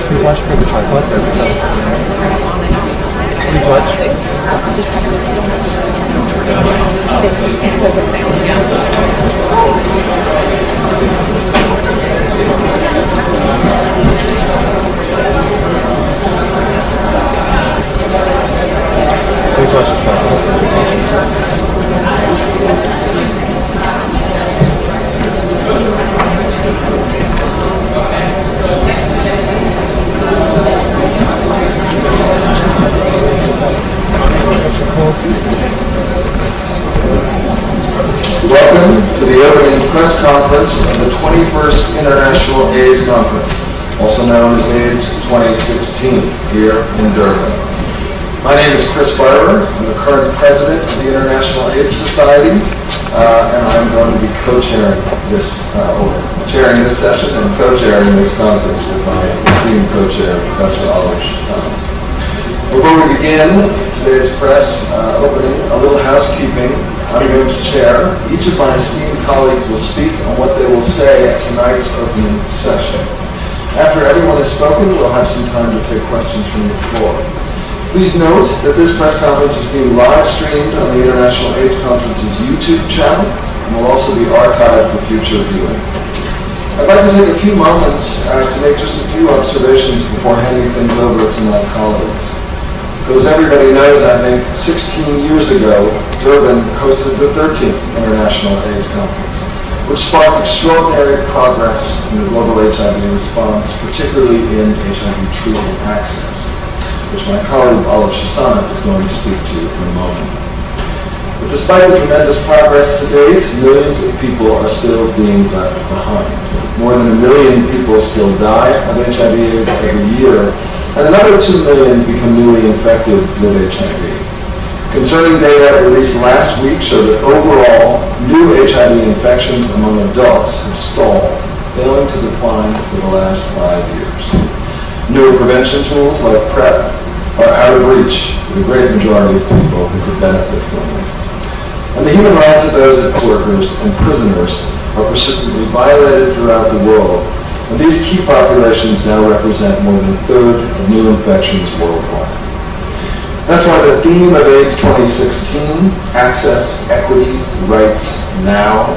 Please watch for the tripod. Please watch. Please watch the tripod. Welcome to the opening press conference of the 21st International AIDS Conference, also known as AIDS 2016, here in Durban. My name is Beyrer. I'm the current president of the International AIDS Society, and I'm going to be co-chairing this, chairing this session and co-chairing this conference with my esteemed co-chair, Professor Shisana. Before we begin today's press opening, a little housekeeping. I'm going to chair. Each of my esteemed colleagues will speak on what they will say at tonight's opening session. After everyone has spoken, we'll have some time to take questions from the floor. Please note that this press conference is being live streamed on the International AIDS Conference's YouTube channel and will also be archived for future viewing. I'd like to take a few moments to make just a few observations before handing things over to my colleagues. So as everybody knows, I think 16 years ago, Durban hosted the 13th International AIDS Conference, which sparked extraordinary progress in the global HIV response, particularly in HIV treatment access, which my colleague Shisana is going to speak to in a moment. But despite the tremendous progress to date, millions of people are still being left behind. More than 1 million people still die of HIV/AIDS every year, and another 2 million become newly infected with HIV. Concerning data released last week show that overall, new HIV infections among adults have stalled, failing to decline for the last 5 years. Newer prevention tools like PrEP are out of reach for the great majority of people who could benefit from them. And the human rights of those workers and prisoners are persistently violated throughout the world. And these key populations now represent more than a third of new infections worldwide. That's why the theme of AIDS 2016, Access, Equity, Rights, Now,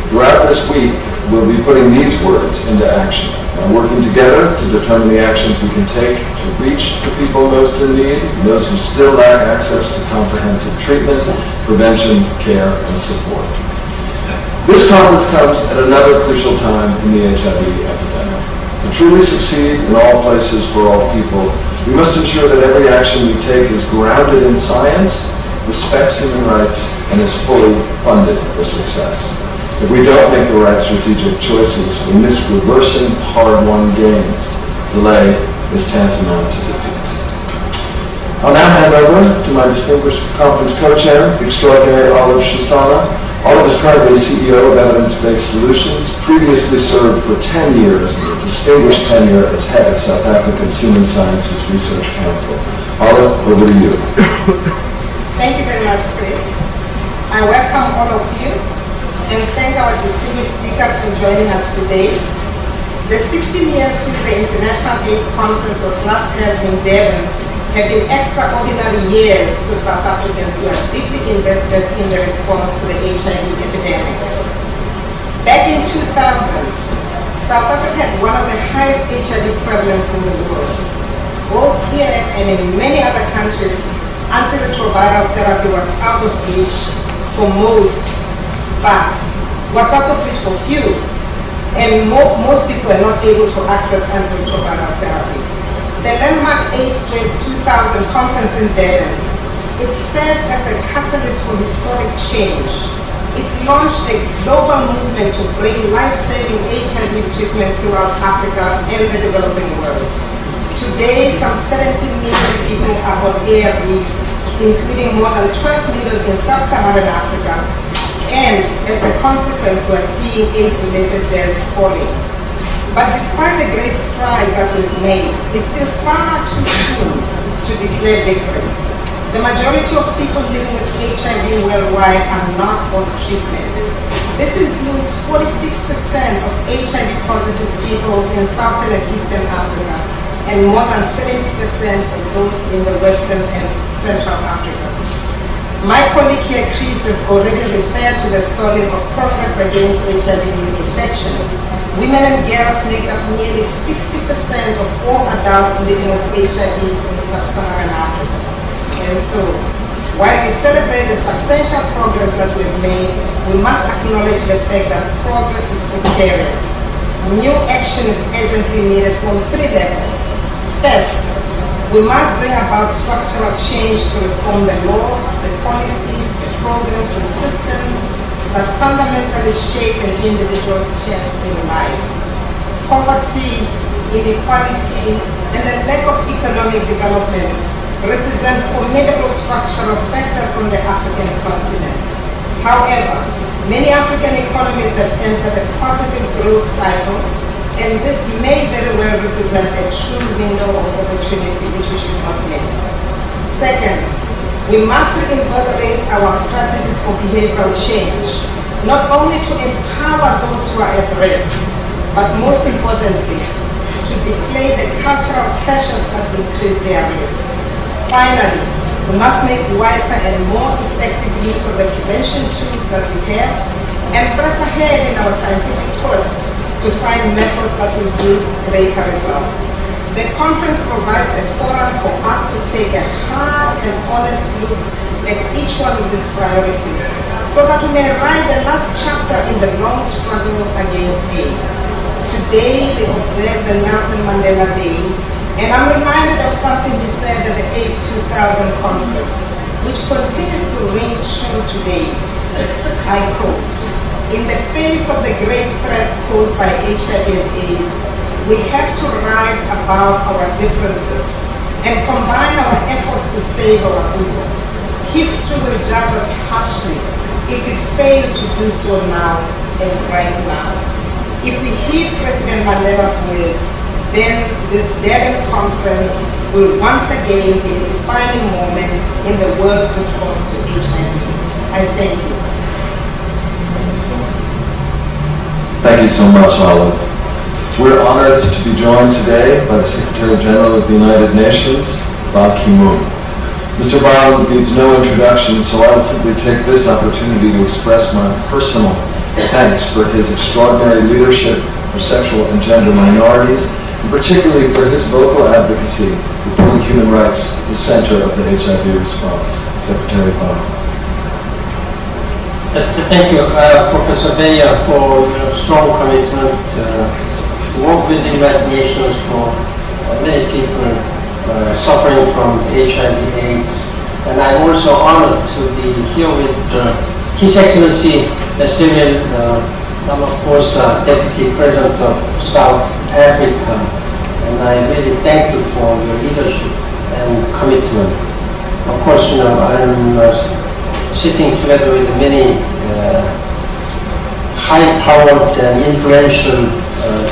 throughout this week, we'll be putting these words into action and working together to determine the actions we can take to reach the people most in need, those who still lack access to comprehensive treatment, prevention, care, and support. This conference comes at another crucial time in the HIV epidemic. To truly succeed in all places for all people, we must ensure that every action we take is grounded in science, respects human rights, and is fully funded for success. If we don't make the right strategic choices, we miss reversing hard-won gains. Delay is tantamount to defeat. I'll now hand over to my distinguished conference co-chair, the extraordinary Shisana. Olive is currently CEO of Evidence-Based Solutions, previously served for 10 years in a distinguished tenure as head of South Africa's Human Sciences Research Council. Olive, over to you. Thank you very much, Chris. I welcome all of you and thank our distinguished speakers for joining us today. The 16 years since the International AIDS Conference was last held in Durban have been extraordinary years to South Africans who are deeply invested in the response to the HIV epidemic. Back in 2000, South Africa had one of the highest HIV prevalence in the world. Both here and in many other countries, antiretroviral therapy was out of reach for most, but was out of reach for few, and most people were not able to access antiretroviral therapy. The landmark AIDS 2000 conference in Beyrer, it served as a catalyst for historic change. It launched a global movement to bring life-saving HIV treatment throughout Africa and the developing world. Today, some 17 million people are on ARV, including more than 12 million in sub-Saharan Africa, and as a consequence, we're seeing AIDS-related deaths falling. But despite the great strides that we've made, it's still far too soon to declare victory. The majority of people living with HIV worldwide are not on treatment. This includes 46% of HIV-positive people in Southern and Eastern Africa, and more than 70% of those in the Western and Central Africa. My colleague here, Chris, has already referred to the stalling of progress against HIV infection. Women and girls make up nearly 60% of all adults living with HIV in sub-Saharan Africa. And so, while we celebrate the substantial progress that we've made, we must acknowledge the fact that progress is precarious. New action is urgently needed on 3 levels. First, we must bring about structural change to reform the laws, the policies, the programs and systems that fundamentally shape an individual's chance in life. Poverty, inequality, and the lack of economic development represent formidable structural factors on the African continent. However, many African economies have entered a positive growth cycle, and this may very well represent a true window of opportunity which we should not miss. Second, we must reinvigorate our strategies for behavioral change, not only to empower those who are at risk, but most importantly, to deflate the cultural pressures that increase their risk. Finally, we must make wiser and more effective use of the prevention tools that we have and press ahead in our scientific quest to find methods that will yield greater results. The conference provides a forum for us to take a hard and honest look at each one of these priorities so that we may write the last chapter in the long struggle against AIDS. Today, we observe the Nelson Mandela Day, and I'm reminded of something he said at the AIDS 2000 conference, which continues to ring true today. I quote, "In the face of the great threat posed by HIV and AIDS, we have to rise above our differences and combine our efforts to save our people. History will judge us harshly if we fail to do so now and right now." If we heed President Mandela's words, then this Durban conference will once again be a defining moment in the world's response to HIV. I thank you. Thank you so much, Olive. We're honored to be joined today by the Secretary General of the United Nations, Ban Ki-moon. Mr. Ban needs no introduction, so I will simply take this opportunity to express my personal thanks for his extraordinary leadership for sexual and gender minorities, and particularly for his vocal advocacy for putting human rights at the center of the HIV response. Secretary Ban. Thank you, Professor Beyrer, for your strong commitment to work with the United Nations for many people suffering from HIV/AIDS. And I'm also honored to be here with His Excellency Cyril, Ramaphosa, Deputy President of South Africa. And I really thank you for your leadership and commitment. Of course, I'm sitting together with many high-powered and influential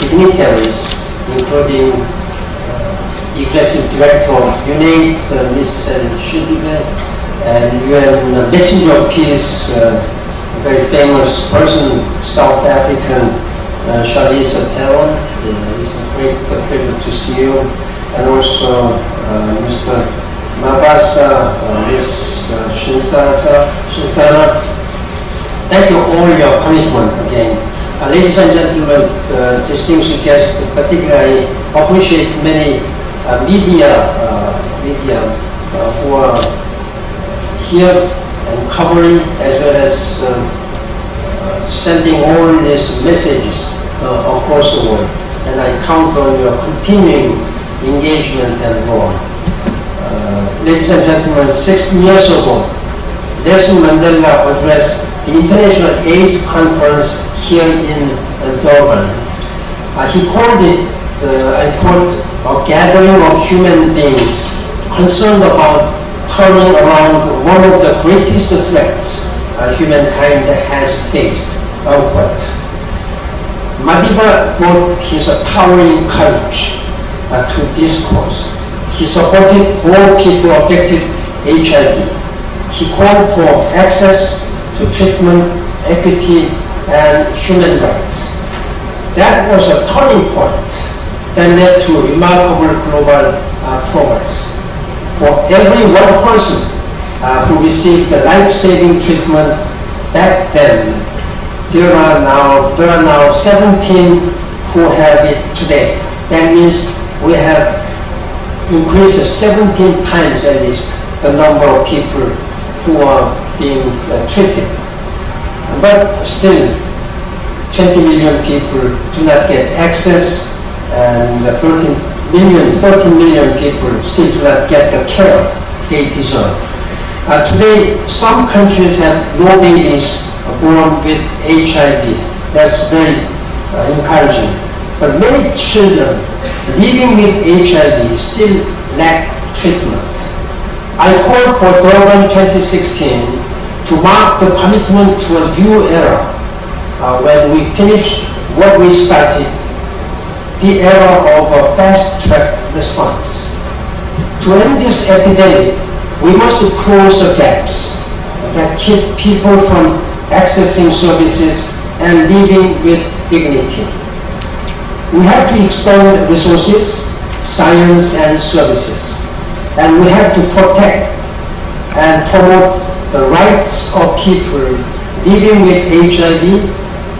dignitaries, including Executive Director of UNAIDS, Michel, and UN Messenger of Peace, a very famous person, South African, Charlize, Theron. It's a great pleasure to see you. And also Mr. Mavasa, Ms. Shisana. Thank you all your commitment again. Ladies and gentlemen, distinguished guests, particularly appreciate many media who are here and covering as well as sending all these messages across the world. And I count on your continuing engagement and role. Ladies and gentlemen, 16 years ago, Nelson Mandela addressed the the International AIDS Conference here in Durban. He called it, I quote, a gathering of human beings concerned about turning around one of the greatest threats humankind has faced, unquote. Madiba brought his towering courage to this cause. He supported all people affected HIV. He called for access to treatment, equity, and human rights. That was a turning point that led to remarkable global progress. For every one person who received the life-saving treatment back then, there are now 17 who have it today. That means we have increased 17 times at least the number of people who are being treated. But still, 20 million people do not get access, and 13 million people still do not get the care they deserve. Today, some countries have no babies born with HIV. That's very encouraging. But many children living with HIV still lack treatment. I called for Durban 2016 to mark the commitment to a new era when we finish what we started, the era of a fast-track response. To end this epidemic, we must close the gaps that keep people from accessing services and living with dignity. We have to expand resources, science, and services. And we have to protect and promote the rights of people living with HIV,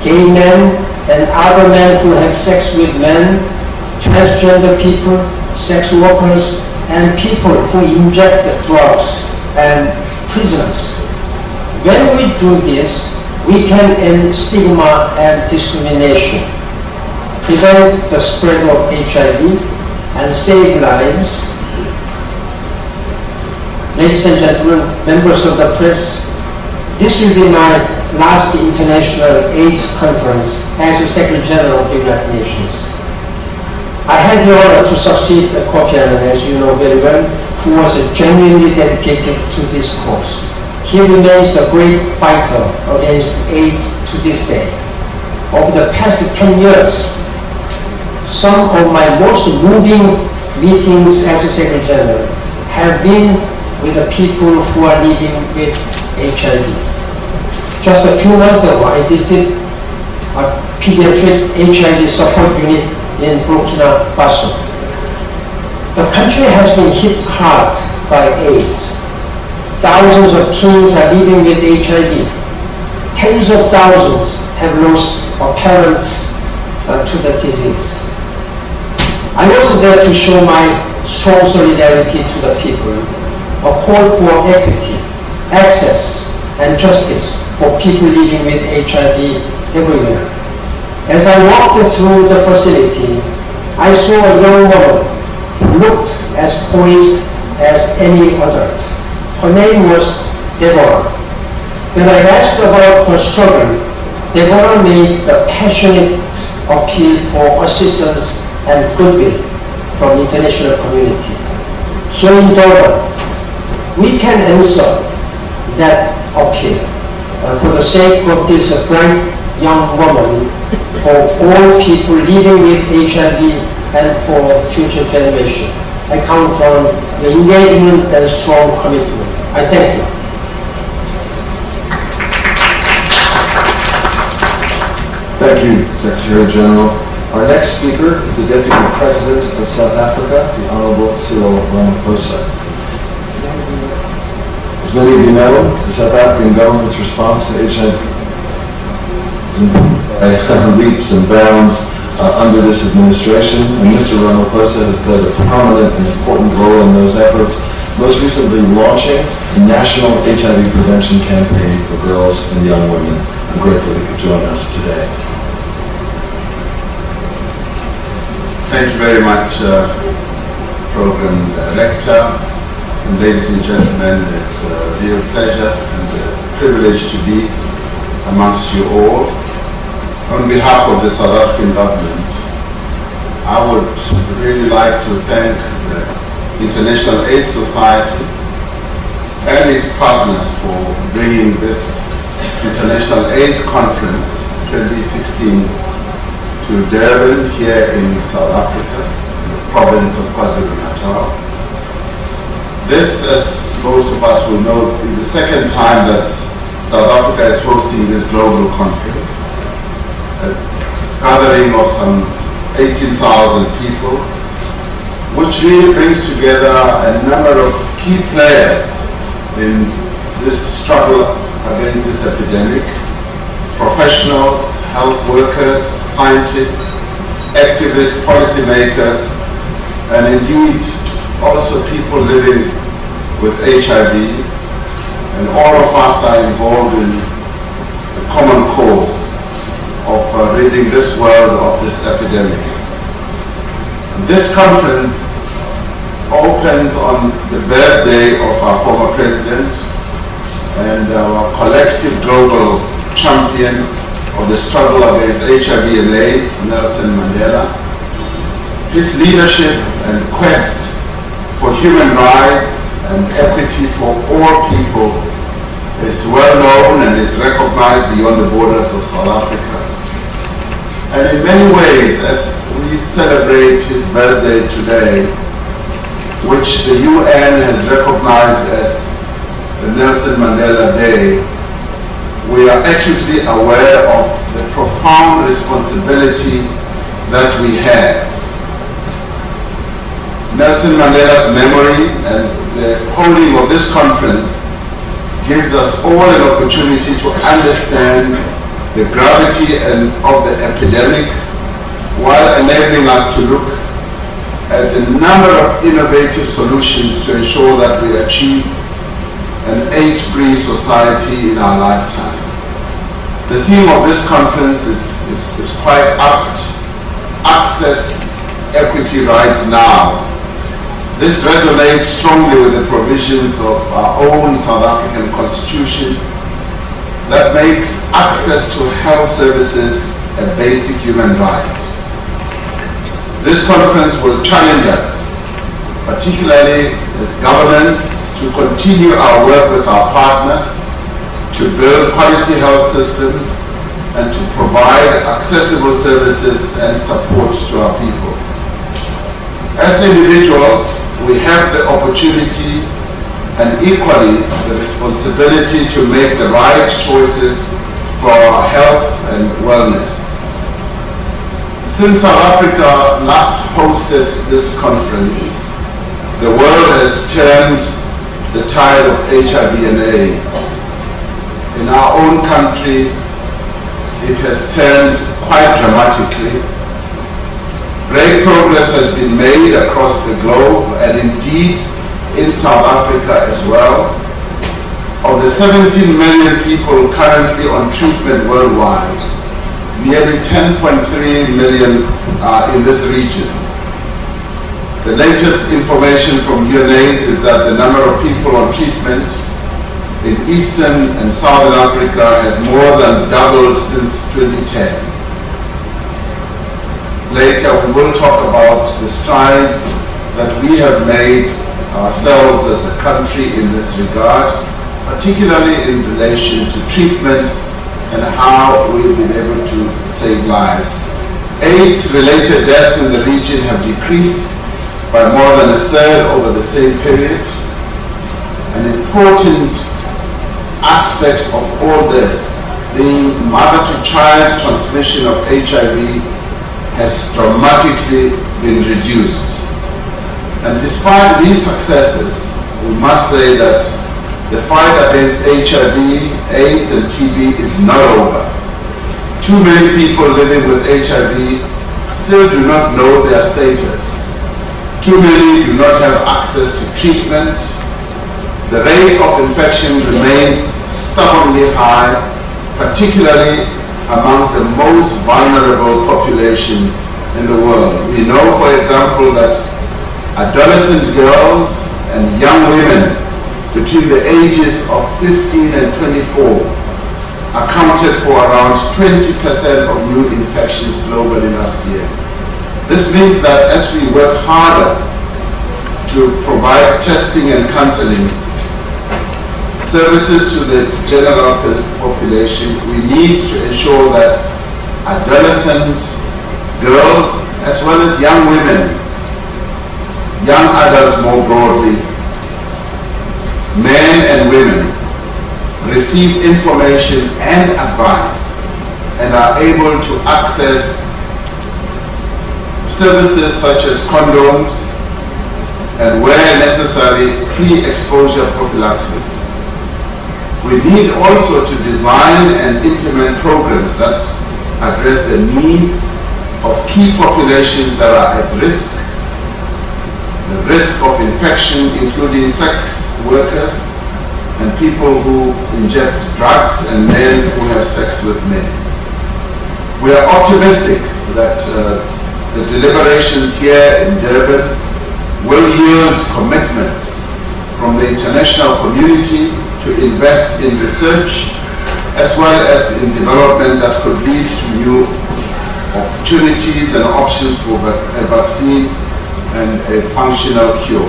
gay men, and other men who have sex with men, transgender people, sex workers, and people who inject drugs, and prisoners. When we do this, we can end stigma and discrimination, prevent the spread of HIV, and save lives. Ladies and gentlemen, members of the press, this will be my last International AIDS Conference as the Secretary General of the United Nations. I had the honor to succeed Kofi Annan, as you know very well, who was genuinely dedicated to this cause. He remains a great fighter against AIDS to this day. Over the past 10 years, some of my most moving meetings as a Secretary General have been with the people who are living with HIV. Just a few months ago, I visited a pediatric HIV support unit in Burkina Faso. The country has been hit hard by AIDS. Thousands of teens are living with HIV. Tens of thousands have lost a parent to the disease. I was there to show my strong solidarity to the people, a call for equity, access, and justice for people living with HIV everywhere. As I walked through the facility, I saw a young woman who looked as poised as any adult. Her name was Deborah. When I asked about her struggle, Deborah made the passionate appeal for assistance and goodwill from the international community. Here in Durban, we can answer that appeal for the sake of this bright young woman, for all people living with HIV and for future generations. I count on your engagement and strong commitment. I thank you. Thank you, Secretary General. Our next speaker is the Deputy President of South Africa, the Honorable Cyril Ramaphosa. As many of you know, the South African government's response to HIV by leaps and bounds under this administration, and Mr. Ramaphosa has played a prominent and important role in those efforts, most recently launching a national HIV prevention campaign for girls and young women. I'm grateful that you could join us today. Thank you very much, Program Director. And ladies and gentlemen, it's a real pleasure and a privilege to be amongst you all. On behalf of the South African government, I would really like to thank the International AIDS Society and its partners for bringing this International AIDS Conference 2016 to Durban here in South Africa, in the province of KwaZulu-Natal. This, as most of us will know, is the second time that South Africa is hosting this global conference, a gathering of some 18,000 people, which really brings together a number of key players in this struggle against this epidemic: professionals, health workers, scientists, activists, policymakers, and indeed also people living with HIV. And all of us are involved in the common cause of ridding this world of this epidemic. This conference opens on the birthday of our former president and our collective global champion of the struggle against HIV and AIDS, Nelson Mandela. His leadership and quest for human rights and equity for all people is well known and is recognized beyond the borders of South Africa. And in many ways, as we celebrate his birthday today, which the UN has recognized as the Nelson Mandela Day, we are acutely aware of the profound responsibility that we have. Nelson Mandela's memory and the holding of this conference gives us all an opportunity to understand the gravity of the epidemic, while enabling us to look at a number of innovative solutions to ensure that we achieve an AIDS-free society in our lifetime. The theme of this conference is quite apt: access, equity, rights now. This resonates strongly with the provisions of our own South African Constitution that makes access to health services a basic human right. This conference will challenge us, particularly as governments, to continue our work with our partners to build quality health systems and to provide accessible services and support to our people. As individuals, we have the opportunity and equally the responsibility to make the right choices for our health and wellness. Since South Africa last hosted this conference, the world has turned the tide of HIV and AIDS. In our own country, it has turned quite dramatically. Great progress has been made across the globe and indeed in South Africa as well. Of the 17 million people currently on treatment worldwide, nearly 10.3 million are in this region. The latest information from UNAIDS is that the number of people on treatment in Eastern and Southern Africa has more than doubled since 2010. Later we will talk about the strides that we have made ourselves as a country in this regard, particularly in relation to treatment and how we've been able to save lives. AIDS-related deaths in the region have decreased by more than a third over the same period. An important aspect of all this being mother-to-child transmission of HIV has dramatically been reduced. And despite these successes, we must say that the fight against HIV, AIDS and TB is not over. Too many people living with HIV still do not know their status. Too many do not have access to treatment. The rate of infection remains stubbornly high, particularly amongst the most vulnerable populations in the world. We know, for example, that adolescent girls and young women between the ages of 15 and 24 accounted for around 20% of new infections globally last year. This means that as we work harder to provide testing and counseling services to the general population, we need to ensure that adolescent girls as well as young women, young adults more broadly, men and women, receive information and advice and are able to access services such as condoms and, where necessary, pre-exposure prophylaxis. We need also to design and implement programs that address the needs of key populations that are at risk, the risk of infection, including sex workers and people who inject drugs and men who have sex with men. We are optimistic that the deliberations here in Durban will yield commitments from the international community to invest in research as well as in development that could lead to new opportunities and options for a vaccine and a functional cure.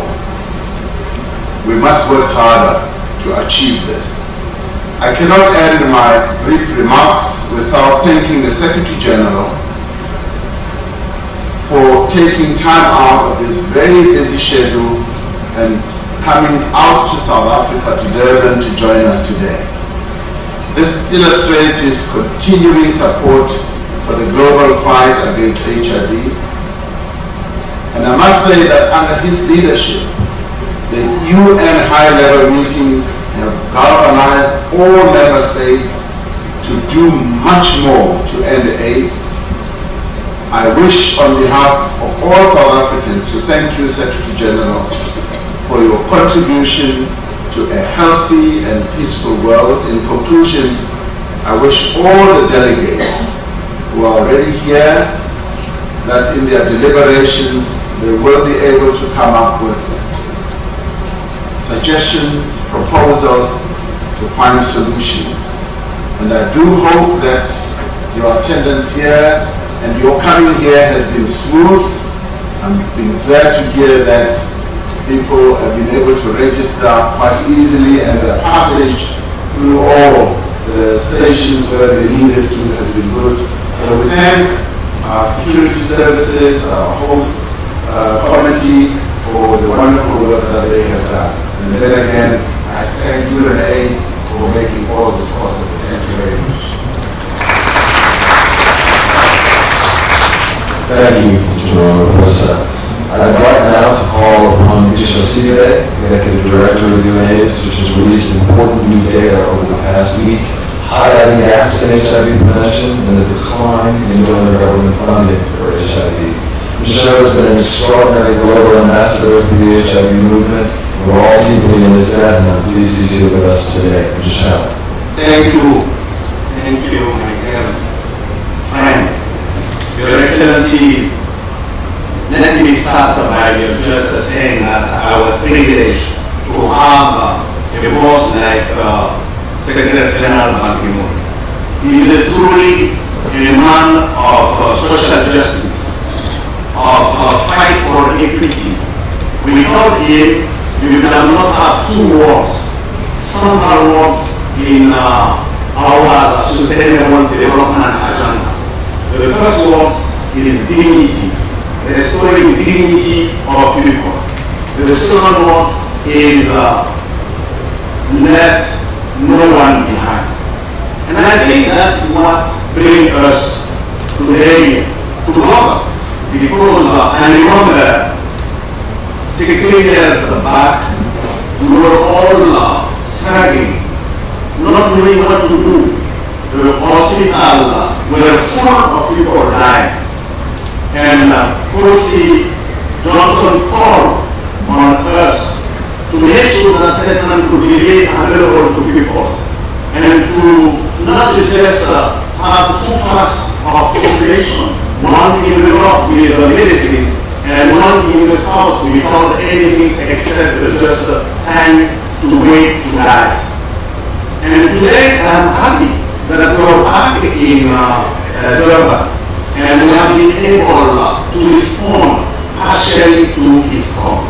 We must work harder to achieve this. I cannot end my brief remarks without thanking the Secretary General for taking time out of his very busy schedule and coming out to South Africa, to Durban, to join us today. This illustrates his continuing support for the global fight against HIV. And I must say that under his leadership, the UN high-level meetings have galvanized all member states to do much more to end AIDS. I wish on behalf of all South Africans to thank you, Secretary General, for your contribution to a healthy and peaceful world. In conclusion, I wish all the delegates who are already here that in their deliberations they will be able to come up with suggestions, proposals to find solutions. And I do hope that your attendance here and your coming here has been smooth. I'm been glad to hear that people have been able to register quite easily, and the passage through all the stations where they needed to has been good. So we thank our security services, our host committee for the wonderful work that they have done. And then again, I thank UNAIDS for making all of this possible. Thank you very much. Thank you, Mr. Ramaphosa. I'd like now to call upon Michel, Executive Director of UNAIDS, which has released important new data over the past week, highlighting gaps in HIV prevention and the decline in donor government funding for HIV. Michel has been an extraordinary global ambassador for the HIV movement. We're all deeply in this debt, and I'm pleased he's here with us today. Michel. Thank you, my dear friend. Your Excellency, let me start by just saying that I was privileged to have a boss like Secretary General Ban Ki-moon. He is truly a man of social justice, of fight for equity. Without him, we would have not have two wars, central wars in our sustainable development agenda. The first word is dignity, restoring dignity of people. The second word is left no one behind. And I think that's what brings us today together. Because I remember 16 years back, we were all struggling, not knowing what to do. The hospital were full of people dying. And Kosi Johnson called on us to make sure that treatment could be made available to people, and to not just have two parts of population, one in the north with medicine and one in the south without anything except just time to wait to die. And today I'm happy that were back in Durban, and we have been able to respond partially to his call.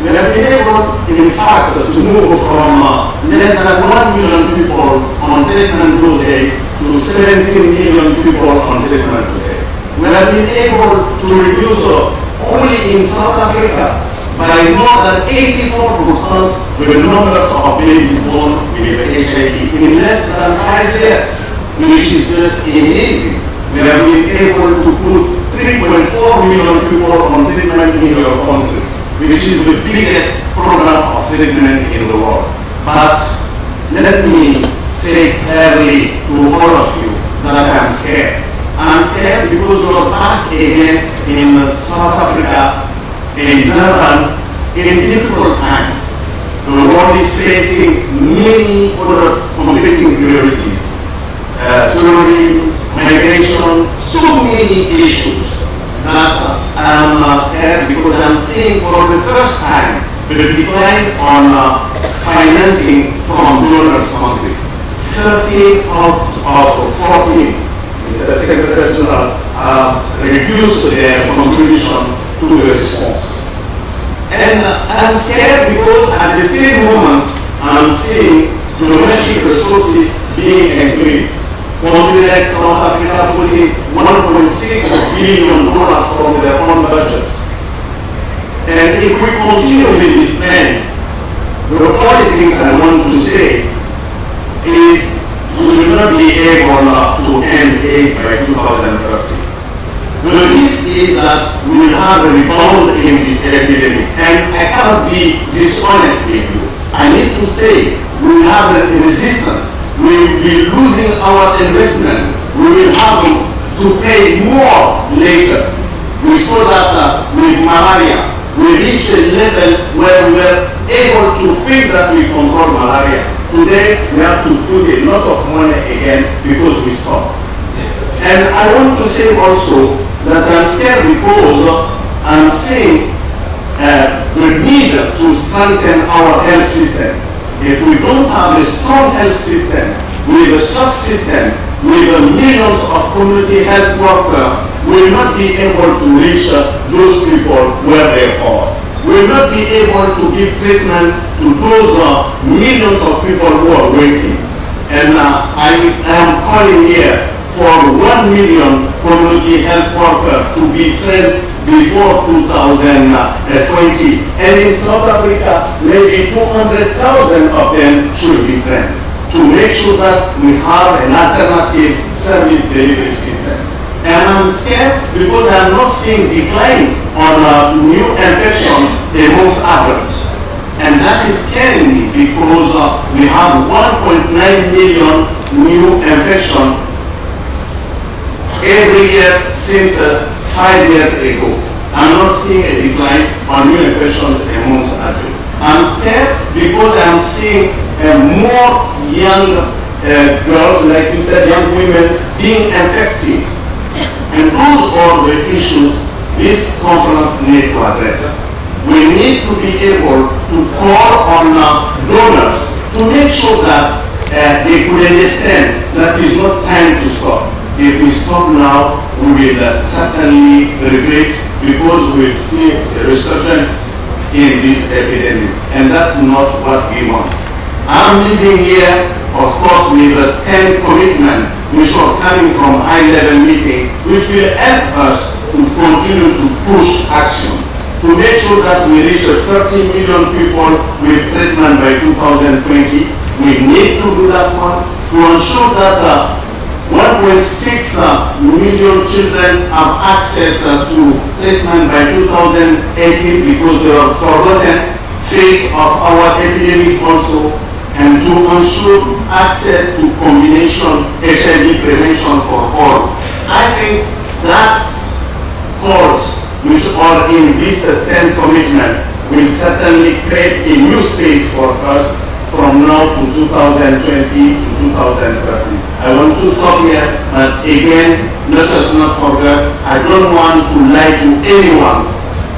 We have been able, in fact, to move from less than 1 million people on treatment today to 17 million people on treatment today. We have been able to reduce only in South Africa by more than 84% the numbers of babies born with HIV in less than 5 years, which is just amazing. We have been able to put 3.4 million people on treatment in your country, which is the biggest program of treatment in the world. But let me say clearly to all of you that I'm scared. I'm scared because we're back again in South Africa, in Durban, in difficult times. The world is facing many other competing priorities. Tourism, migration, so many issues that I'm scared because I'm seeing for the first time the decline on financing from donor countries. 13 out of 14, the Secretary General, reduced their contribution to the response. And I'm scared because at the same moment I'm seeing domestic resources being increased. Countries like South Africa putting $1.6 billion from their own budget. And if we continue with this plan, the only things I want to say is we will not be able to end AIDS by 2030. The risk is that we will have a rebound in this epidemic. And I cannot be dishonest with you. I need to say we will have a resistance. We will be losing our investment. We will have to pay more later. We saw that with malaria. We reached a level where we were able to think that we control malaria. Today, we have to put a lot of money again because we stopped. And I want to say also that I'm scared because I'm seeing the need to strengthen our health system. If we don't have a strong health system, with a subsystem, with millions of community health workers, we will not be able to reach those people where they are. We will not be able to give treatment to those millions of people who are waiting. And I am calling here for 1 million community health workers to be trained before 2020. And in South Africa, maybe 200,000 of them should be trained to make sure that we have an alternative service delivery system. And I'm scared because I'm not seeing decline on new infections amongst adults. And that is scaring me because we have 1.9 million new infections every year since 5 years ago. I'm not seeing a decline on new infections amongst adults. I'm scared because I'm seeing more young girls, like you said, young women being infected. And those are the issues this conference needs to address. We need to be able to call on donors to make sure that they could understand that it's not time to stop. If we stop now, we will certainly regret because we will see a resurgence in this epidemic. And that's not what we want. I'm living here, of course, with 10 commitments which are coming from high-level meeting, which will help us to continue to push action, to make sure that we reach 30 million people with treatment by 2020. We need to do that one, to ensure that 1.6 million children have access to treatment by 2018 because they are forgotten phase of our epidemic also, and to ensure access to combination HIV prevention for all. I think that calls which are in this 10 commitment will certainly create a new space for us from now to 2020 to 2030. I want to stop here, but again, let us not forget, I don't want to lie to anyone.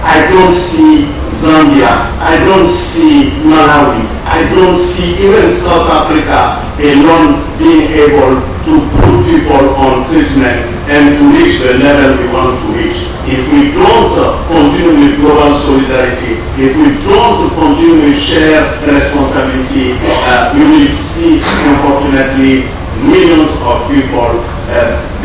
I don't see Zambia, I don't see Malawi, I don't see even South Africa alone being able to put people on treatment and to reach the level we want to reach. If we don't continue with global solidarity, if we don't continue with shared responsibility, we will see, unfortunately, millions of people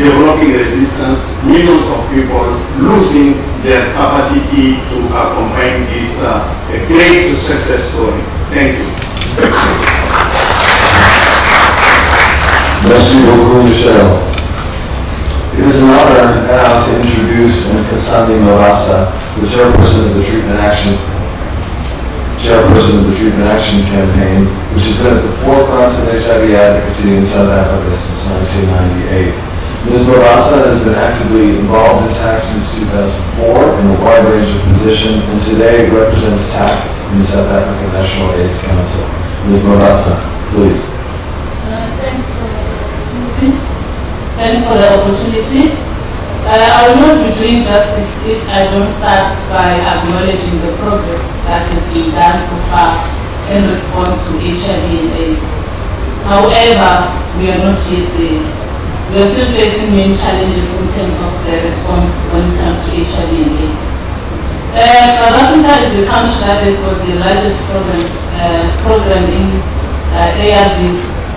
developing resistance, millions of people losing their capacity to accompany this great success story. Thank you. Merci beaucoup, Michel. It is an honor now to introduce Nkhensani Mavasa, the Chairperson of the Treatment Action Campaign, which has been at the forefront of HIV advocacy in South Africa since 1998. Ms. Mavasa has been actively involved in TAC since 2004 in a wide range of positions, and today represents TAC in the South African National AIDS Council. Ms. Mavasa, please. Thanks for the opportunity. I will not be doing justice if I don't start by acknowledging the progress that has been done so far in response to HIV and AIDS. However, we are not yet there. We are still facing many challenges in terms of the response when it comes to HIV and AIDS. South Africa is the country that has got the largest program in ARVs,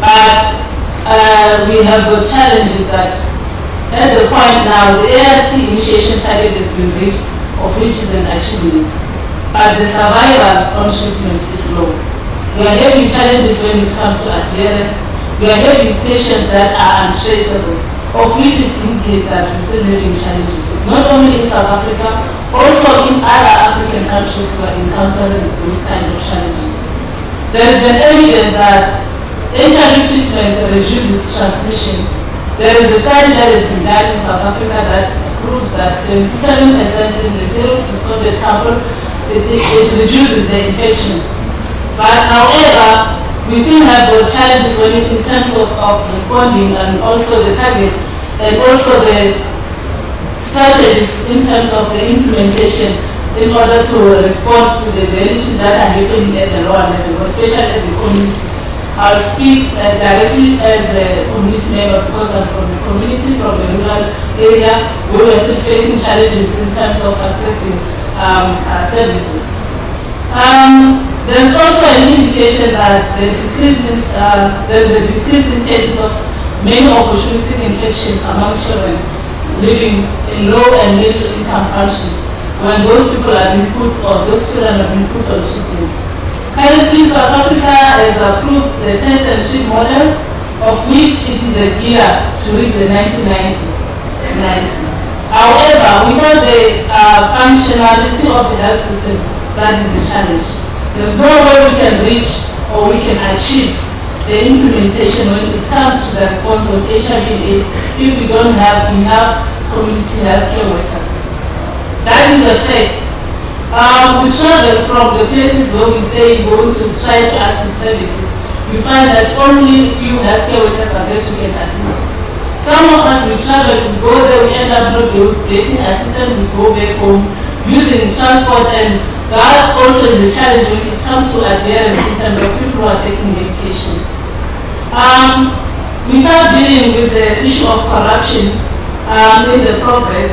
but we have got challenges that at the point now the ART initiation target has been reached, of which is an achievement, but the survival on treatment is low. We are having challenges when it comes to adherence. We are having patients that are untraceable, of which it indicates that we're still having challenges. It's not only in South Africa, also in other African countries who are encountering those kind of challenges. There is an evidence that HIV treatment reduces transmission. There is a study that has been done in South Africa that proves that 77% in the zero-responded couple, it reduces the infection. But however, we still have challenges in terms of responding, and also the targets, and also the strategies in terms of the implementation in order to respond to the issues that are happening at the lower level, especially at the community. I'll speak directly as a community member because I'm from the community, from a rural area where we are still facing challenges in terms of accessing services. There's also an indication that there's a decrease in cases of many opportunistic infections among children living in low and middle income countries when those people are being put, or those children are being put on treatment. Currently, South Africa has approved the test and treat model, of which it is a gear to reach the 1990. However, without the functionality of the health system, that is a challenge. There's no way we can reach or we can achieve the implementation when it comes to the response of HIV and AIDS if we don't have enough community healthcare workers. That is a fact. We travel from the places where we stay, going to try to access services. We find that only few healthcare workers are there to get assist. Some of us, we travel, we go there, we end up not getting assistance, we go back home using transport, and that also is a challenge when it comes to adherence in terms of people who are taking medication. Without dealing with the issue of corruption in the progress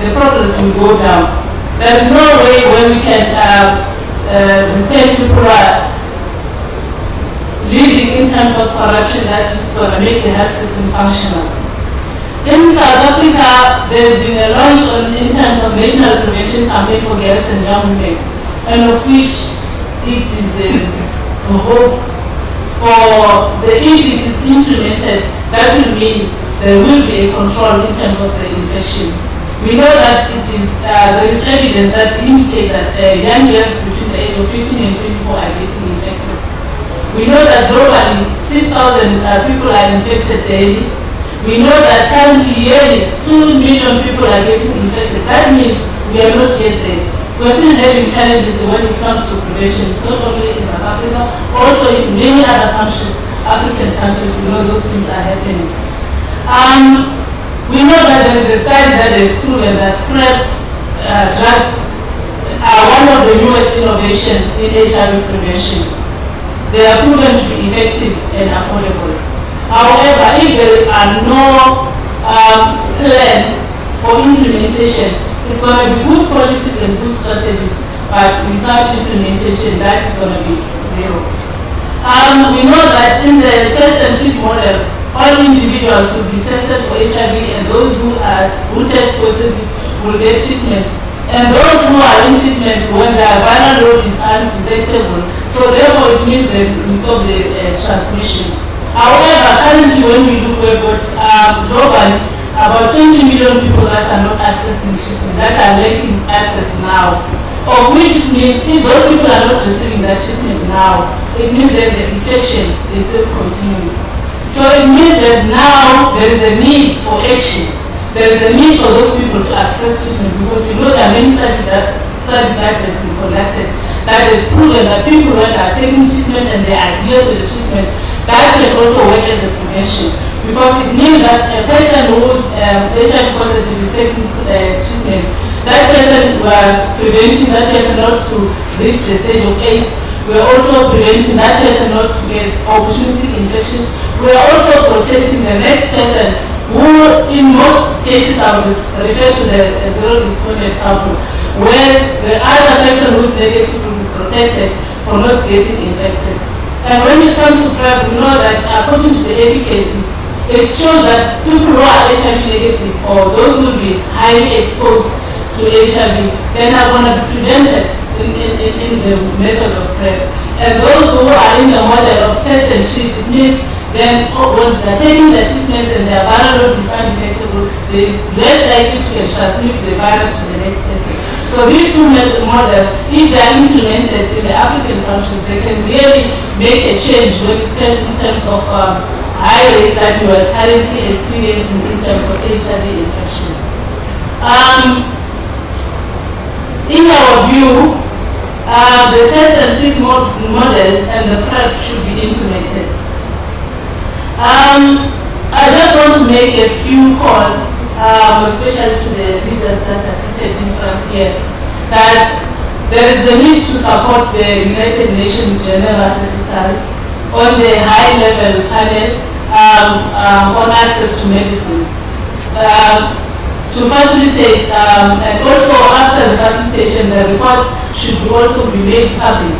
will go down. There's no way when we can say people are leading in terms of corruption that is going to make the health system functional. In South Africa, there's been a launch in terms of national prevention campaign for girls and young women, and of which it is a hope for if it is implemented, that will mean there will be a control in terms of the infection. We know that there is evidence that indicate that young girls between the age of 15 and 24 are getting infected. We know that globally 6,000 people are infected daily. We know that currently yearly 2 million people are getting infected. That means we are not yet there. We are still having challenges when it comes to prevention. It's not only in South Africa, also in many other countries, African countries, those things are happening. We know that there is a study that has proven that PrEP drugs are one of the newest innovations in HIV prevention. they are proven to be effective and affordable. However, if there are no plan for implementation, it's going to be good policies and good strategies, but without implementation, that is going to be zero. We know that in the test and treat model, all individuals will be tested for HIV, and those who test positive will get treatment. And those who are in treatment, when their viral load is undetectable, so therefore it means that we stop the transmission. However, currently when we look at globally, about 20 million people that are not accessing treatment, that are lacking access now, of which it means if those people are not receiving that treatment now, it means that the infection is still continuing. So it means that now there is a need for action. There is a need for those people to access treatment, because we know there are many studies that have been conducted that has proven that people when are taking treatment and they adhere to the treatment, that can also work as a prevention. Because it means that a person who's HIV positive is taking treatment, that person, we are preventing that person not to reach the stage of AIDS. We are also preventing that person not to get opportunistic infections. We are also protecting the next person who, in most cases, I would refer to the zero-respondent couple, where the other person who's negative will be protected from not getting infected. And when it comes to PrEP, we know that according to the efficacy, it shows that people who are HIV negative or those who will be highly exposed to HIV, then are going to be prevented in the method of PrEP. And those who are in the model of test and treat, it means then when they're taking the treatment and their viral load is undetectable, there is less likely to transmit the virus to the next person. So these two models, if they are implemented in the African countries, they can really make a change when in terms of high rates that we are currently experiencing in terms of HIV infection. In our view, the test and treat model and the PrEP should be implemented. I just want to make a few calls, especially to the leaders that are seated in front here, that there is a need to support the United Nations General Secretary on the high-level panel on access to medicine. To facilitate, and also after the facilitation, the report should also be made public.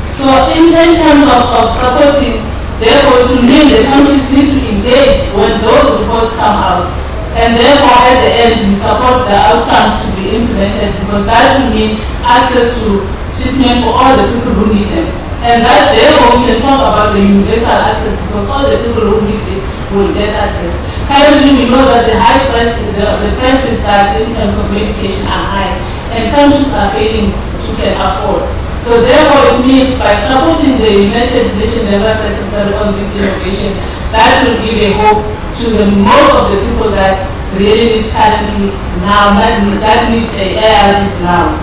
So in terms of supporting, therefore to mean the countries need to engage when those reports come out, and therefore at the end we support the outcomes to be implemented, because that will mean access to treatment for all the people who need them. And that therefore we can talk about the universal access, because all the people who need it will get access. Currently we know that the prices that in terms of medication are high, and countries are failing to can afford. So therefore it means by supporting the United Nations General Secretary on this innovation, that will give a hope to the most of the people that really need currently now, that needs ARVs now.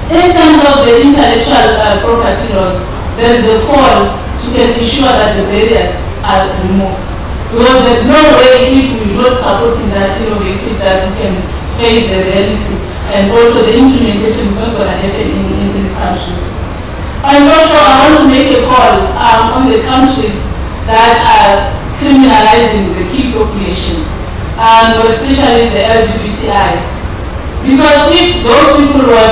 In terms of the intellectual property laws, there is a call to ensure that the barriers are removed. Because there's no way, if we're not supporting that innovative, that we can face the reality, and also the implementation is not going to happen in countries. And also I want to make a call on the countries that are criminalizing the key population, and especially the LGBTI. Because if those people were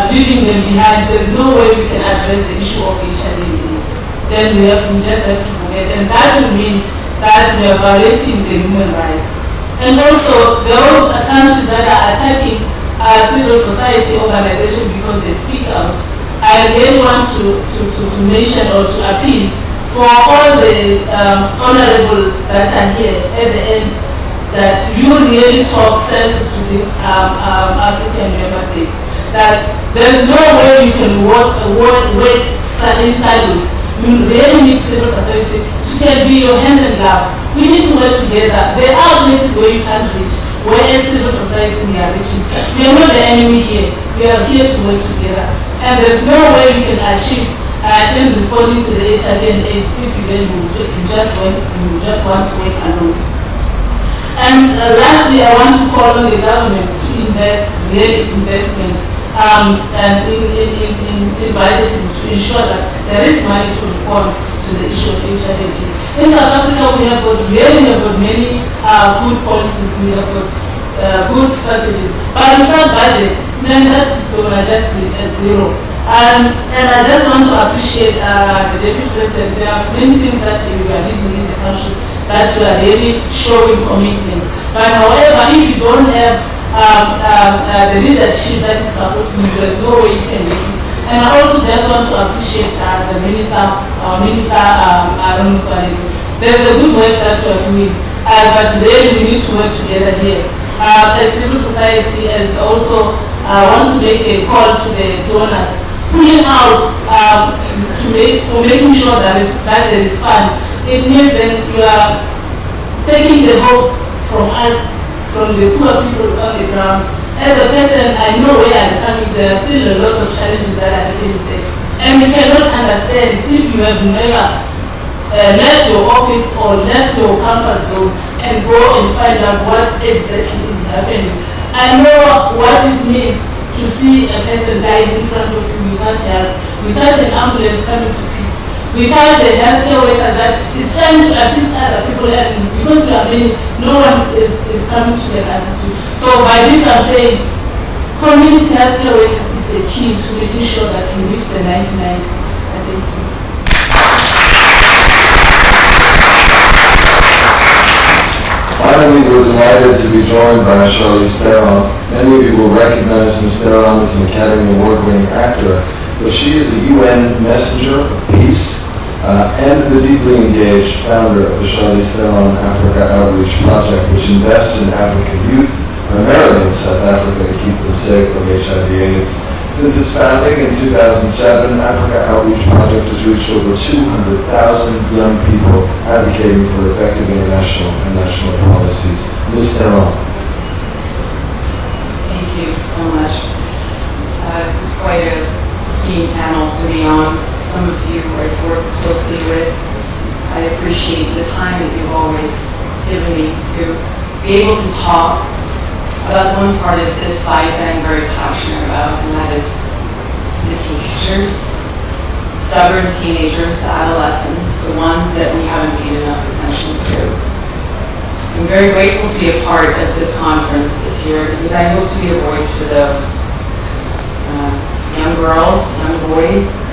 leaving them behind, there's no way we can address the issue of HIV/AIDS. Then we just have to forget, and that will mean that we are violating the human rights. And also those countries that are attacking civil society organizations because they speak out, I really want to mention or to appeal for all the honorable that are here at the end, that you really talk sense to these African member states, that there's no way you can work in silos. You really need civil society to be your hand in glove. We need to work together. There are places where you can't reach, where as civil society we are reaching. We are not the enemy here. We are here to work together. And there's no way we can achieve in responding to the HIV and AIDS if you just want to work alone. And lastly, I want to call on the government to invest, real investment, invited to ensure that there is money to respond to the issue of HIV/AIDS. In South Africa, we have got many good policies, we have got good strategies, but without budget, then that is going to just be a zero. And I just want to appreciate the Deputy President. There are many things that you are leading in the country that you are really showing commitment. But however, if you don't have the leadership that is supporting you, there's no way you can do it. And I also just want to appreciate the Minister, Ramaphosa. There's a good work that you are doing, but then we need to work together here. As civil society, as also want to make a call to the donors, pulling out for making sure that there is fund. It means that you are taking the hope from us, from the poor people on the ground. As a person, I know where I'm coming. There are still a lot of challenges that are happening there. And we cannot understand if you have never left your office or left your comfort zone and go and find out what exactly is happening. I know what it means to see a person dying in front of you. You can't help. Without an ambulance coming to pick. Without the healthcare worker that is trying to assist other people, and because you have been, no one is coming to get assist you. So by this I'm saying, community healthcare workers is a key to making sure that we reach the 1990. I think. Finally, we're delighted to be joined by Charlize Theron. Many of you will recognize Ms. Theron as an Academy Award-winning actor, but she is a UN messenger of peace and the deeply engaged founder of the Charlize Theron Africa Outreach Project, which invests in African youth, primarily in South Africa, to keep them safe from HIV/AIDS. Since its founding in 2007, Africa Outreach Project has reached over 200,000 young people advocating for effective international and national policies. Ms. Theron. Thank you so much. This is quite a esteemed panel to be on. Some of you I've worked closely with. I appreciate the time that you've always given me to be able to talk about one part of this fight that I'm very passionate about, and that is the teenagers. Stubborn teenagers, the adolescents, the ones that we haven't paid enough attention to. I'm very grateful to be a part of this conference this year because I hope to be a voice for those young girls, young boys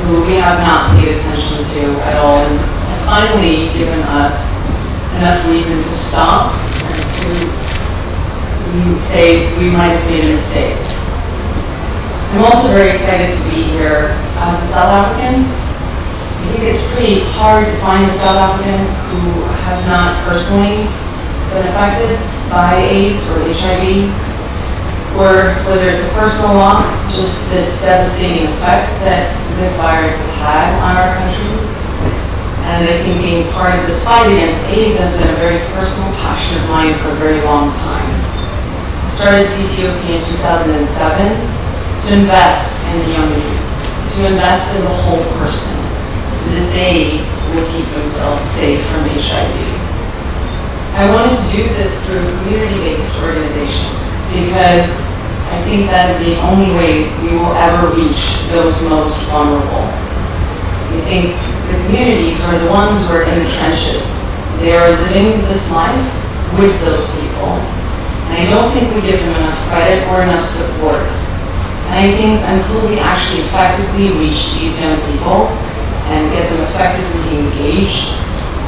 who we have not paid attention to at all, and have finally given us enough reason to stop and to say we might have made a mistake. I'm also very excited to be here as a South African. I think it's pretty hard to find a South African who has not personally been affected by AIDS or HIV, or whether it's a personal loss, just the devastating effects that this virus has had on our country. And I think being part of this fight against AIDS has been a very personal passion of mine for a very long time. I started CTOP in 2007 to invest in the young youth, to invest in the whole person, so that they will keep themselves safe from HIV. I wanted to do this through community-based organizations because I think that is the only way we will ever reach those most vulnerable. I think the communities are the ones who are in the trenches. They are living this life with those people. And I don't think we give them enough credit or enough support. And I think until we actually effectively reach these young people and get them effectively engaged,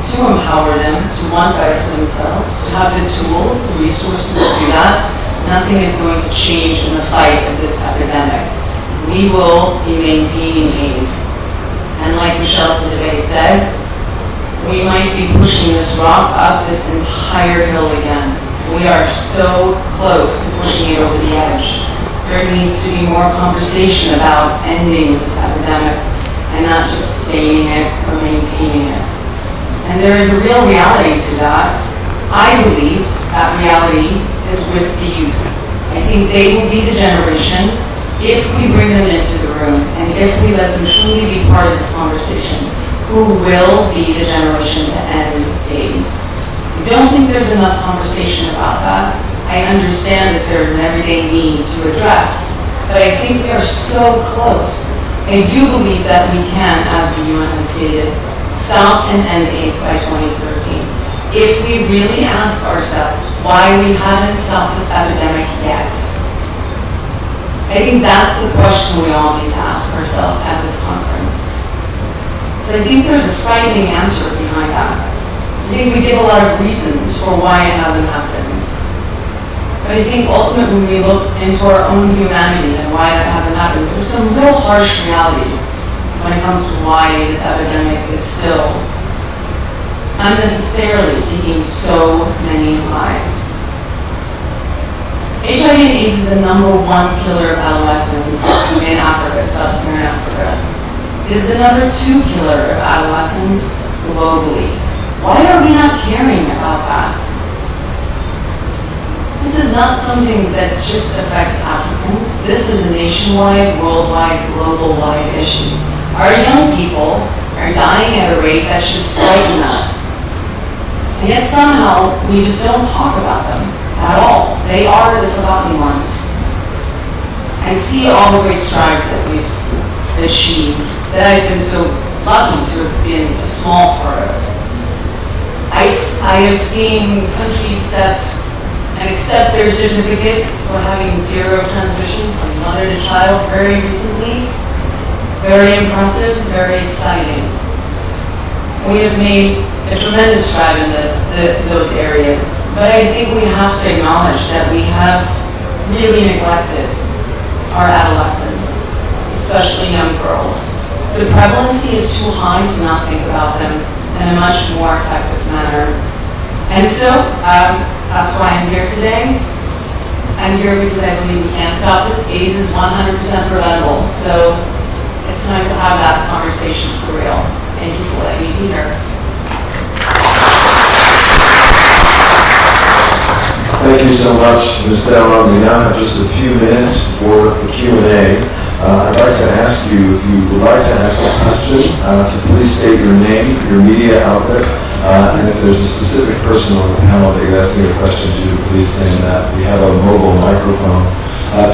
to empower them, to want better for themselves, to have the tools, the resources to do that, nothing is going to change in the fight of this epidemic. We will be maintaining AIDS. And like Michel Sidibé said, we might be pushing this rock up this entire hill again. We are so close to pushing it over the edge. There needs to be more conversation about ending this epidemic and not just sustaining it or maintaining it. And there is a real reality to that. I believe that reality is with the youth. I think they will be the generation, if we bring them into the room and if we let them truly be part of this conversation, who will be the generation to end AIDS. I don't think there's enough conversation about that. I understand that there is an everyday need to address, but I I think we are so close. I do believe that we can, as the UN has stated, stop and end AIDS by 2013. If we really ask ourselves why we haven't stopped this epidemic yet, I think that's the question we all need to ask ourselves at this conference. So I think there's a frightening answer behind that. I think we give a lot of reasons for why it hasn't happened. But I think ultimately when we look into our own humanity and why that hasn't happened, there's some real harsh realities when it comes to why this epidemic is still unnecessarily taking so many lives. HIV and AIDS is the #1 killer of adolescents in Africa, sub-Saharan Africa. It is the #2 killer of adolescents globally. Why are we not caring about that? This is not something that just affects Africans. This is a nationwide, worldwide, global-wide issue. Our young people are dying at a rate that should frighten us. And yet somehow we just don't talk about them at all. They are the forgotten ones. I see all the great strides that we've achieved, that I've been so lucky to have been a small part of. I have seen countries step and accept their certificates for having zero transmission from mother to child very recently. Very impressive, very exciting. We have made a tremendous stride in those areas, but I think we have to acknowledge that we have really neglected our adolescents, especially young girls. The prevalency is too high to not think about them in a much more effective manner. And so, that's why I'm here today. I'm here because I believe we can't stop this. AIDS is 100% preventable, so it's time to have that conversation for real. Thank you for letting me be here. Thank you so much, Ms. Theron. We now have just a few minutes for the Q&A. I'd like to ask you, if you would like to ask a question, to please state your name, your media outlet, and if there's a specific person on the panel that you're asking a question to, please name that. We have a mobile microphone.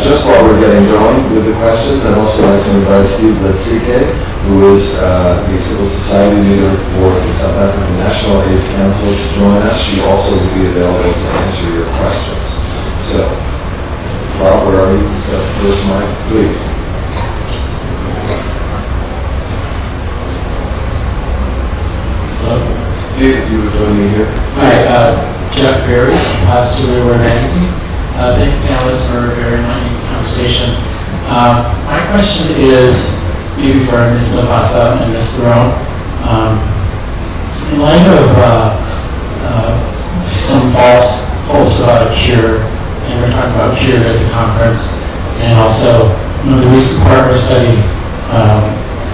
Just while we're getting going with the questions, I'd also like to invite Steve Letsike, who is the civil society leader for the South African National AIDS Council, to join us. She also will be available to answer your questions. So, Rob, where are you? So, first mic, please. Hello. Steve, if you would join me here. Hi, Jeff Beyrer, Positively Aware Magazine. Thank you, panelists, for a very enlightening conversation. My question is maybe for Ms. Mavasa and Ms. Theron. In light of some false hopes about a cure, and we're talking about cure at the conference, and also the recent partner study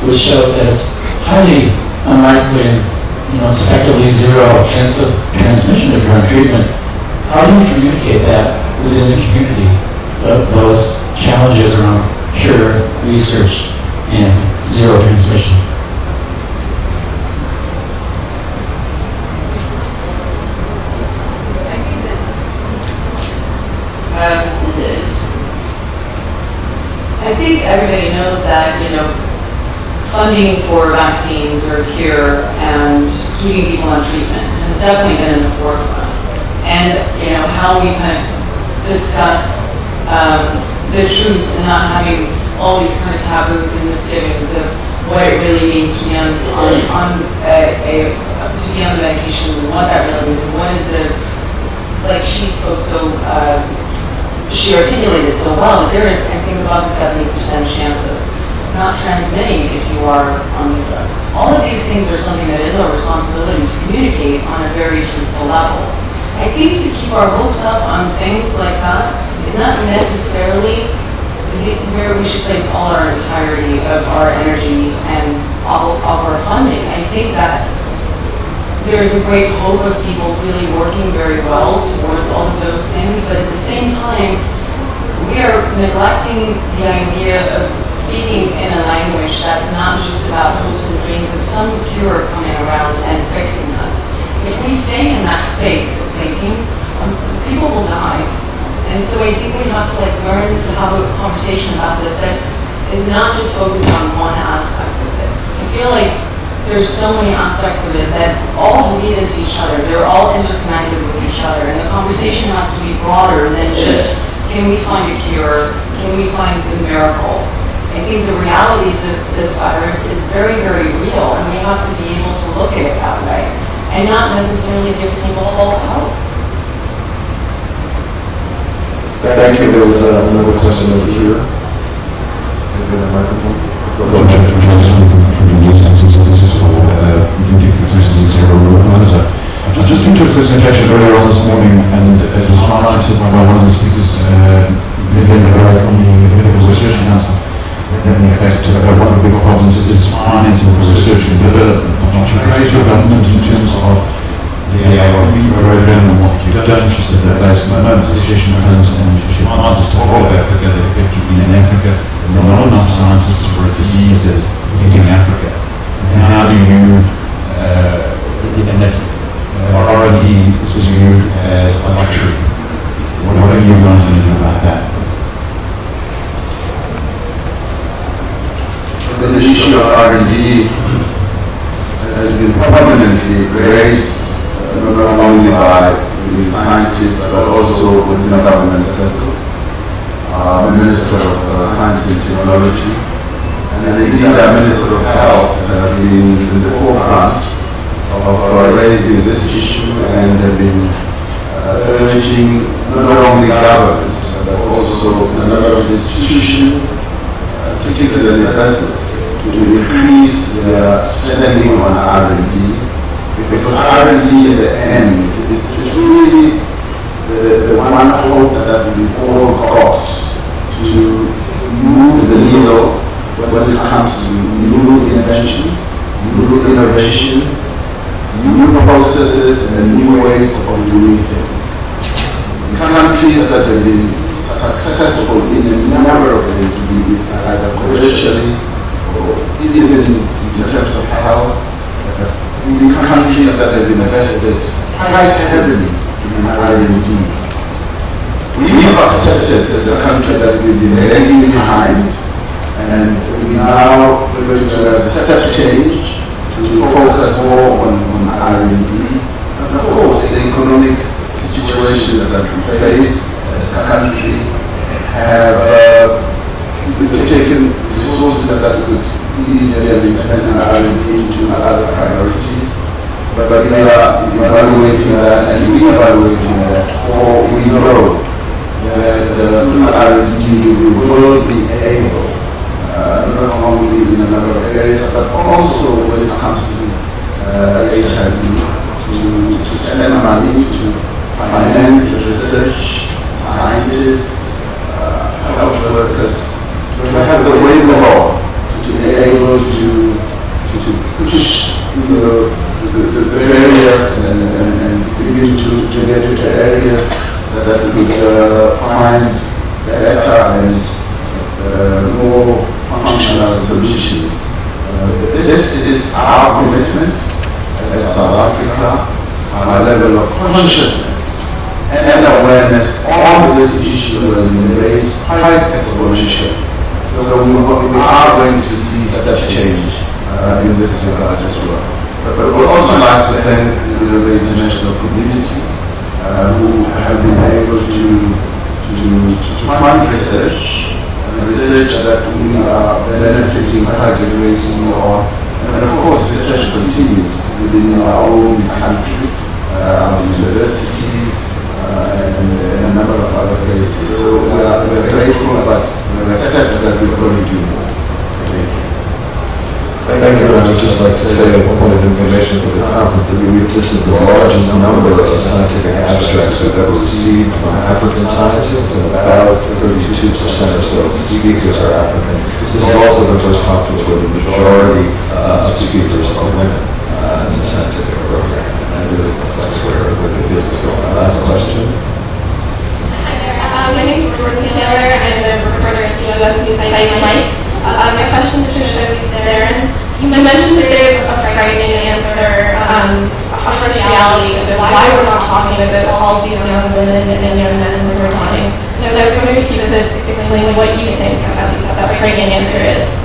which showed that it's highly unlikely and it's effectively zero chance of transmission if you're on treatment. How do you communicate that within the community, those challenges around cure, research, and zero transmission? I think everybody knows that, funding for vaccines or a cure and keeping people on treatment has definitely been in the forefront. And, how we kind of discuss the truths and not having all these kind of taboos and misgivings of what it really means to be on the medications and what that really means and what is like she spoke so, she articulated so well that there is, I think, about a 70% chance of not transmitting if you are on the drugs. All of these things are something that is our responsibility to communicate on a very truthful level. I think to keep our hopes up on things like that is not necessarily where we should place all our entirety of our energy and all of our funding. I think that there's a great hope of people really working very well towards all of those things, but at the same time, we are neglecting the idea of speaking in a language that's not just about hopes and dreams of some cure coming around and fixing us. If we stay in that space of thinking, people will die. And so I think we have to learn to have a conversation about this is not just focused on one aspect of it. I feel like there's so many aspects of it that all bleed into each other. They're all interconnected with each other, and the conversation has to be broader than just, can we find a cure? Can we find the miracle? I think the realities of this virus is very, very real, and we have to be able to look at it that way, and not necessarily give people false hope. Thank you. There was another question over here. Maybe the microphone. Go ahead. This is for Cyril Ramaphosa. I've just been to a presentation earlier on this morning, and it was highlighted by one of the speakers, Beyrer from the Medical Research Council, that in effect one of the big problems is financing for research and development. What you praise your government in terms of the ARV program and what you've done. She said that basically no association programs and she advised us to all of Africa, that effectively in Africa there are not enough scientists for a disease that is hitting Africa. And how do you, and that R&D is viewed as a luxury. What are you going to do about that? The issue of R&D has been prominently raised not only by the scientists but also within government circles. Minister of Science and Technology and indeed our Minister of Health have been in the forefront of raising this issue and have been urging not only government but also a number of institutions, particularly business, to increase their spending on R&D, because R&D in the end is really the one hope that we all got to move the needle when it comes to new inventions, new innovations, new processes and new ways of doing things. Countries that have been successful in a number of ways, be it either commercially or even in terms of health, countries that have invested quite heavily in R&D. We've accepted as a country that we've been lagging behind, and we now are going to have a step change to focus more on R&D. And of course, the economic situations that we face as a country have taken resources that could easily have been spent on R&D into other priorities. But we are evaluating that and re-evaluating that, for we know that through R&D we will be able, not only in a number of areas, but also when it comes to HIV, to spend money to finance research, scientists, health workers, to have the way forward, to be able to push the barriers and begin to get into areas that could find better and more functional solutions. This is our commitment as South Africa, our level of consciousness and awareness on this issue has been raised quite exponentially. So we are going to see step change in this regard as well. But we'd also like to thank the international community who have been able to fund research that we are benefiting quite greatly on. And of course, research continues within our own country, our universities, and a number of other places. So we are grateful, but we accept that we're going to do more. Thank you. Thank you. I would just like to say a point of information for the conference that this is the largest number of scientific abstracts we've ever received from African scientists, and about 32% or so of speakers are African. This is also the first conference where the majority of speakers are women in the scientific program, and that really reflects where the field is going. Last question. Hi there. My name is Jordan Taylor. I'm a reporter at the USC site Mike. My question is to Theron. You mentioned that there's a frightening answer, a partiality about why we're not talking about all these young women and young men who are dying. And I was wondering if you could explain what you think about that frightening answer is.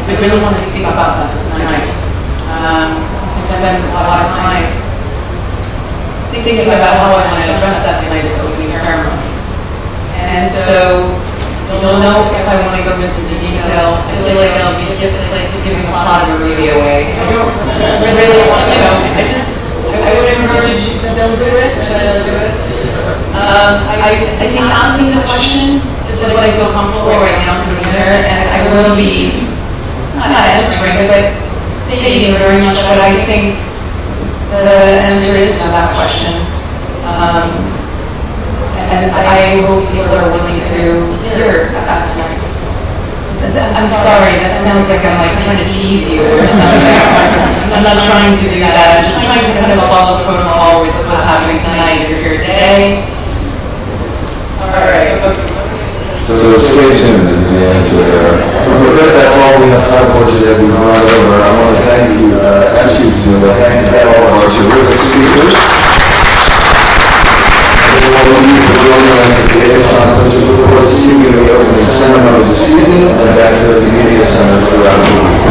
I really want to speak about that tonight. I spent a lot of time thinking about how I want to address that tonight at the opening ceremonies. And so, you'll know if I want to go into the detail. I feel like it's like giving a plot of a movie away. I don't really want, I would encourage you to don't do it, but I don't do it. I think asking the question is what I feel comfortable right now doing here, and I will be, not answering, but stating very much what I think the answer is to that question. And I hope people are willing to hear that tonight. I'm sorry, that sounds like I'm trying to tease you or something. I'm not trying to do that. I'm just trying to kind of follow protocol with what's happening tonight. You're here today. All right. So stay tuned is the answer there. I'm afraid that's all we have time for today. We've run over. I want to thank you, ask you to thank all of our terrific speakers. All of you for joining us at the AIDS conference. We look forward to seeing you at the opening ceremonies this evening and back here at the media center throughout the week.